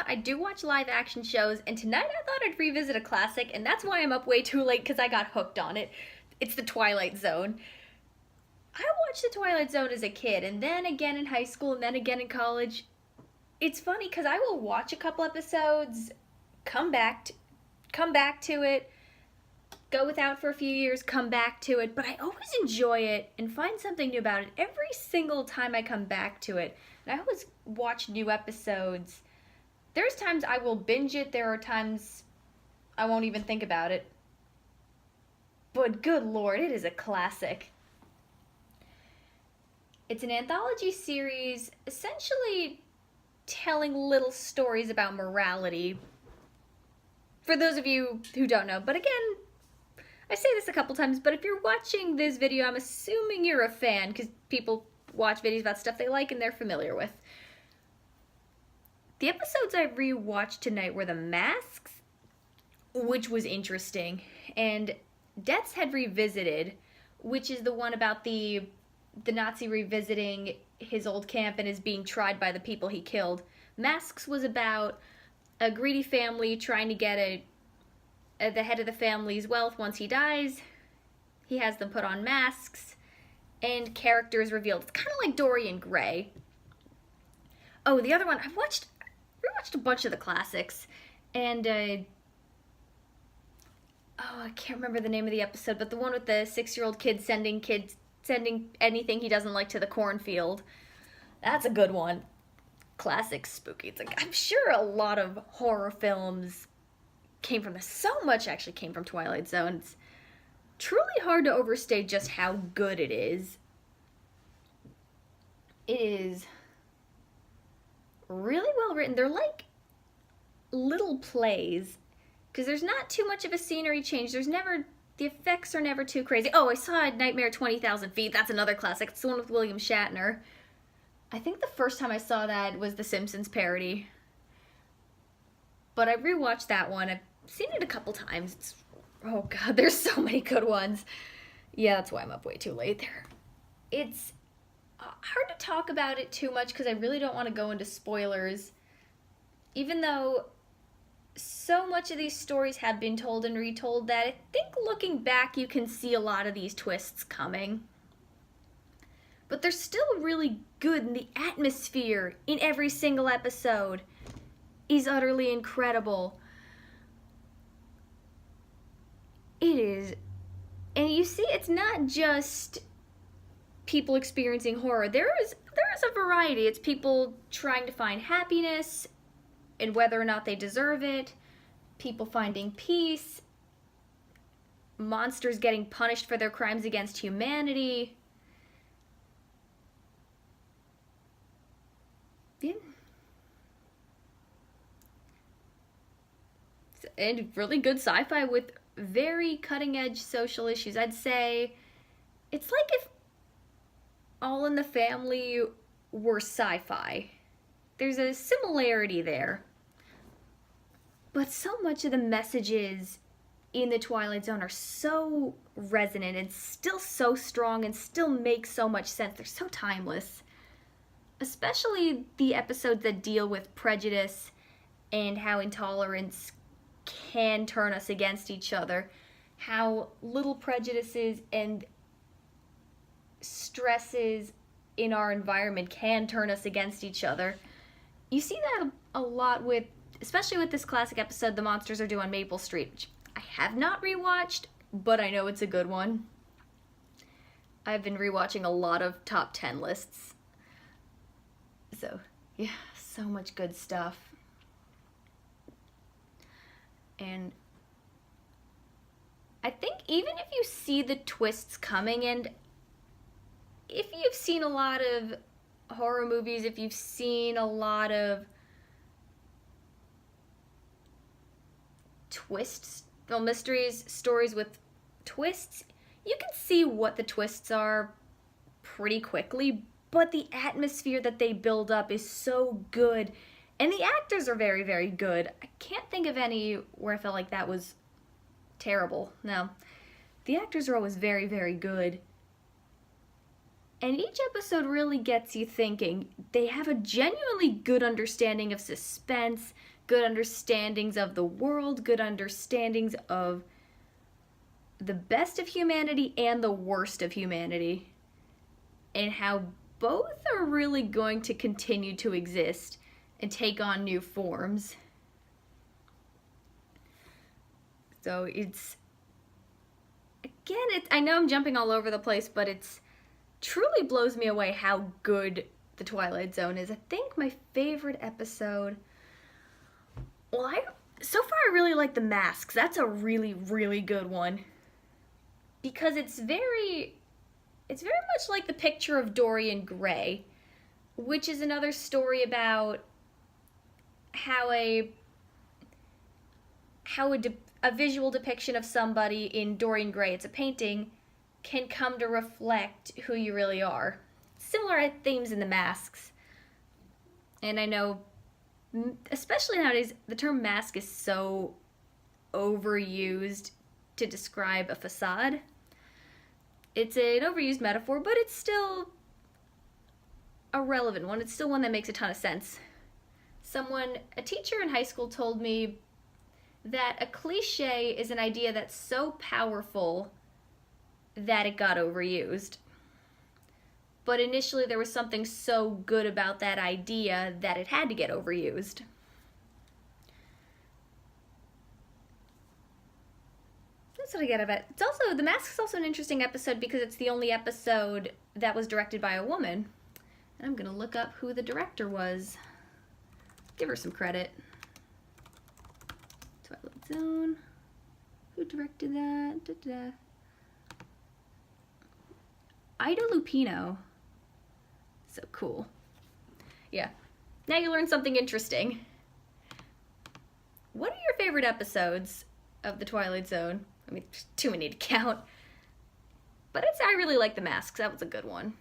not, I do watch live action shows, and tonight I thought I'd revisit a classic, and that's why I'm up way too late, because I got hooked on it. It's The Twilight Zone. I watched The Twilight Zone as a kid, and then again in high school, and then again in college. It's funny, because I will watch a couple episodes, come back to it, go without for a few years, come back to it, but I always enjoy it and find something new about it every single time I come back to it. And I always watch new episodes. There's times I will binge it, there are times I won't even think about it. But good lord, it is a classic. It's an anthology series essentially telling little stories about morality. For those of you who don't know, but again, I say this a couple times, but if you're watching this video, I'm assuming you're a fan, because people watch videos about stuff they like and they're familiar with. The episodes I rewatched tonight were The Masks, which was interesting, and Death's Head Revisited, which is the one about the Nazi revisiting his old camp and is being tried by the people he killed. Masks was about a greedy family trying to get the head of the family's wealth once he dies. He has them put on masks, and characters revealed. It's kind of like Dorian Gray. Oh, the other one, I rewatched a bunch of the classics, and I can't remember the name of the episode, but the one with the 6-year-old kid sending anything he doesn't like to the cornfield. That's a good one. Classic spooky. It's like, I'm sure a lot of horror films came from this. So much actually came from Twilight Zone. It's truly hard to overstate just how good it is. It is really well written. They're like little plays, because there's not too much of a scenery change. The effects are never too crazy. Oh, I saw Nightmare 20,000 Feet. That's another classic. It's the one with William Shatner. I think the first time I saw that was the Simpsons parody. But I rewatched that one. I've seen it a couple times. Oh god, there's so many good ones. Yeah, that's why I'm up way too late there. It's hard to talk about it too much because I really don't want to go into spoilers. Even though so much of these stories have been told and retold that I think looking back you can see a lot of these twists coming. But they're still really good, and the atmosphere in every single episode is utterly incredible. It is. And you see, it's not just people experiencing horror. There is a variety. It's people trying to find happiness and whether or not they deserve it. People finding peace. Monsters getting punished for their crimes against humanity. Yeah. And really good sci-fi with very cutting-edge social issues. I'd say it's like if All in the Family were sci-fi. There's a similarity there. But so much of the messages in the Twilight Zone are so resonant and still so strong and still make so much sense. They're so timeless. Especially the episodes that deal with prejudice and how intolerance can turn us against each other. How little prejudices and stresses in our environment can turn us against each other. You see that a lot with, especially with this classic episode, The Monsters Are Due on Maple Street, which I have not rewatched, but I know it's a good one. I've been rewatching a lot of top 10 lists. So, yeah, so much good stuff. And I think even if you see the twists coming, and if you've seen a lot of horror movies, if you've seen a lot of twists, well, mysteries, stories with twists, you can see what the twists are pretty quickly, but the atmosphere that they build up is so good. And the actors are very, very good. I can't think of any where I felt like that was terrible. No. The actors are always very, very good. And each episode really gets you thinking. They have a genuinely good understanding of suspense, good understandings of the world, good understandings of the best of humanity and the worst of humanity, and how both are really going to continue to exist and take on new forms. So I know I'm jumping all over the place, but it's truly blows me away how good the Twilight Zone is. I think my favorite episode, so far I really like The Masks. That's a really, really good one. Because it's very much like the picture of Dorian Gray, which is another story about how a visual depiction of somebody in Dorian Gray, it's a painting, can come to reflect who you really are. Similar themes in The Masks. And I know, especially nowadays, the term mask is so overused to describe a facade. It's an overused metaphor, but it's still a relevant one. It's still one that makes a ton of sense. A teacher in high school told me that a cliche is an idea that's so powerful that it got overused. But initially there was something so good about that idea that it had to get overused. That's what I get of it. The Mask is also an interesting episode because it's the only episode that was directed by a woman. And I'm gonna look up who the director was. Give her some credit. Twilight Zone. Who directed that? Da-da. Ida Lupino. So cool. Yeah. Now you learned something interesting. What are your favorite episodes of The Twilight Zone? I mean, there's too many to count. But I really like The Masks. That was a good one.